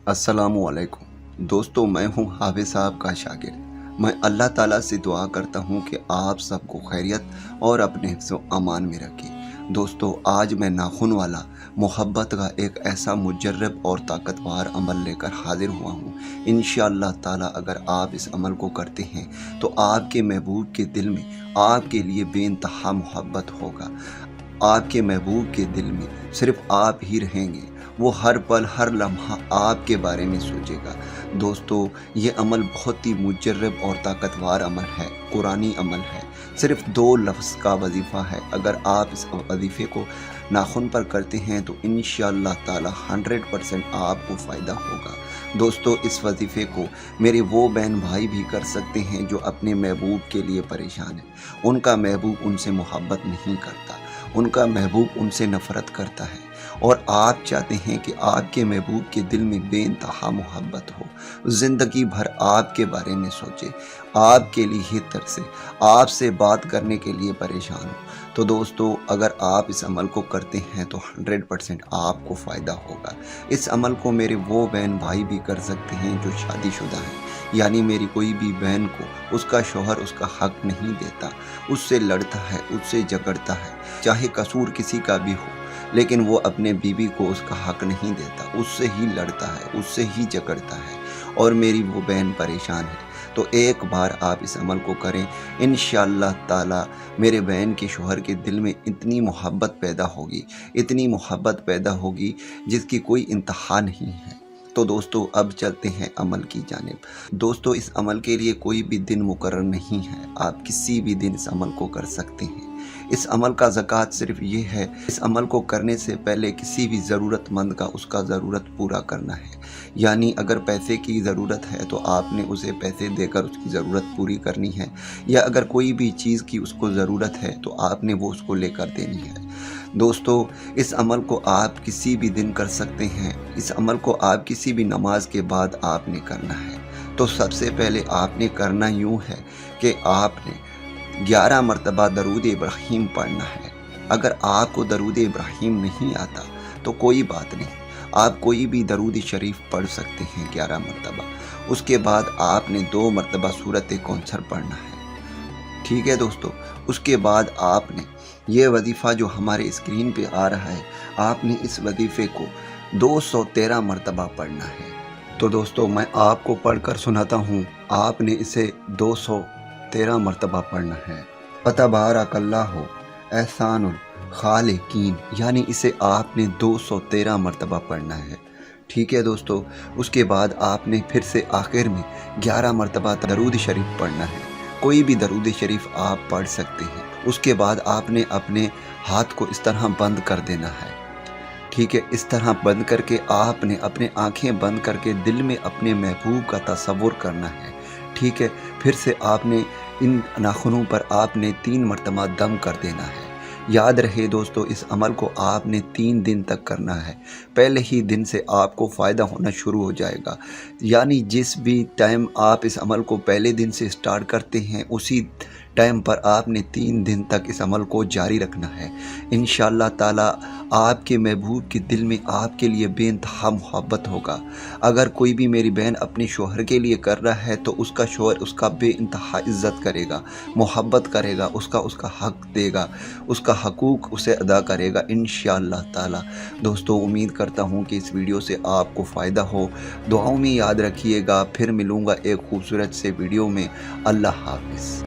अस्सलामुअलैकुम दोस्तों, मैं हूं हाफिज़ साहब का शागिर्द। मैं अल्लाह ताला से दुआ करता हूं कि आप सबको खैरियत और अपने हिफ्ज़ व अमान में रखें। दोस्तों, आज मैं नाखून वाला मोहब्बत का एक ऐसा मुजर्रब और ताकतवर अमल लेकर हाजिर हुआ हूं। इंशाअल्लाह ताला अगर आप इस अमल को करते हैं तो आपके महबूब के दिल में आपके लिए बेइंतहा मोहब्बत होगा। आपके महबूब के दिल में सिर्फ आप ही रहेंगे। वो हर पल हर लम्हा आपके बारे में सोचेगा। दोस्तों, ये अमल बहुत ही मुजर्रब और ताकतवर अमल है, कुरानी अमल है। सिर्फ 2 लफ्ज़ का वजीफ़ा है। अगर आप इस वजीफ़े को नाखून पर करते हैं तो इंशाअल्लाह ताला 100% आपको फ़ायदा होगा। दोस्तों, इस वजीफ़े को मेरे वो बहन भाई भी कर सकते हैं जो अपने महबूब के लिए परेशान है। उनका महबूब उनसे मोहब्बत नहीं करता, उनका महबूब उनसे नफ़रत करता है और आप चाहते हैं कि आपके महबूब के दिल में बेइंतहा मोहब्बत हो, ज़िंदगी भर आपके बारे में सोचे, आपके लिए तरसे, आपसे बात करने के लिए परेशान हो। तो दोस्तों, अगर आप इस अमल को करते हैं तो 100% आपको फ़ायदा होगा। इस अमल को मेरे वो बहन भाई भी कर सकते हैं जो शादीशुदा हैं, यानी मेरी कोई भी बहन को उसका शौहर उसका हक नहीं देता, उससे लड़ता है, उससे झगड़ता है, चाहे कसूर किसी का भी हो, लेकिन वो अपने बीवी को उसका हक नहीं देता, उससे ही लड़ता है, उससे ही झगड़ता है और मेरी वो बहन परेशान है। तो एक बार आप इस अमल को करें, इंशाअल्लाह ताला मेरे बहन के शौहर के दिल में इतनी मोहब्बत पैदा होगी, इतनी मोहब्बत पैदा होगी जिसकी कोई इंतहा नहीं है। तो दोस्तों, अब चलते हैं अमल की जानिब। दोस्तों, इस अमल के लिए कोई भी दिन मुकर्रर नहीं है, आप किसी भी दिन इस अमल को कर सकते हैं। इस अमल का ज़कात सिर्फ ये है, इस अमल को करने से पहले किसी भी ज़रूरतमंद का उसका ज़रूरत पूरा करना है। यानी अगर पैसे की ज़रूरत है तो आपने उसे पैसे देकर उसकी ज़रूरत पूरी करनी है, या अगर कोई भी चीज़ की उसको ज़रूरत है तो आपने वो उसको लेकर देनी है। दोस्तों, इस अमल को आप किसी भी दिन कर सकते हैं। इस अमल को आप किसी भी नमाज के बाद आपने करना है। तो सबसे पहले आपने करना यूँ है कि आपने 11 मरतबा दरूद इब्राहीम पढ़ना है। अगर आपको दरूद इब्राहीम नहीं आता तो कोई बात नहीं, आप कोई भी दरूद शरीफ पढ़ सकते हैं 11 मरतबा। उसके बाद आपने 2 मरतबा सूरत कौसर पढ़ना है। ठीक है दोस्तों, उसके बाद आपने ये वजीफ़ा जो हमारे स्क्रीन पे आ रहा है, आपने इस वजीफ़े को 213 मरतबा पढ़ना है। तो दोस्तों, मैं आपको पढ़कर सुनाता हूँ। आपने इसे 213 मरतबा पढ़ना है। तबारकल्लाहु एहसानुल खालिकीन, यानी इसे आपने 213 मरतबा पढ़ना है। ठीक है दोस्तों, उसके बाद आपने फिर से आखिर में 11 मरतबा दरूद शरीफ पढ़ना है। कोई भी दरूद शरीफ आप पढ़ सकते हैं। उसके बाद आपने अपने हाथ को इस तरह बंद कर देना है। ठीक है, इस तरह बंद करके आपने अपने आंखें बंद करके दिल में अपने महबूब का तसव्वुर करना है। ठीक है, फिर से आपने इन नाखूनों पर आपने 3 मरतबा दम कर देना है। याद रहे दोस्तों, इस अमल को आपने 3 दिन तक करना है। पहले ही दिन से आपको फ़ायदा होना शुरू हो जाएगा। यानी जिस भी टाइम आप इस अमल को पहले दिन से स्टार्ट करते हैं, उसी टाइम पर आपने 3 दिन तक इस अमल को जारी रखना है। इंशाअल्लाह ताला आपके महबूब के दिल में आपके लिए बेइंतहा मोहब्बत होगा। अगर कोई भी मेरी बहन अपने शौहर के लिए कर रहा है तो उसका शौहर उसका बेइंतहा इज़्ज़त करेगा, मोहब्बत करेगा, उसका हक देगा, उसका हकूक़ उसे अदा करेगा इंशाअल्लाह ताला। दोस्तों, उम्मीद करता हूँ कि इस वीडियो से आपको फ़ायदा हो। दुआओं में याद रखिएगा। फिर मिलूँगा एक खूबसूरत से वीडियो में। अल्लाह हाफ़िज़।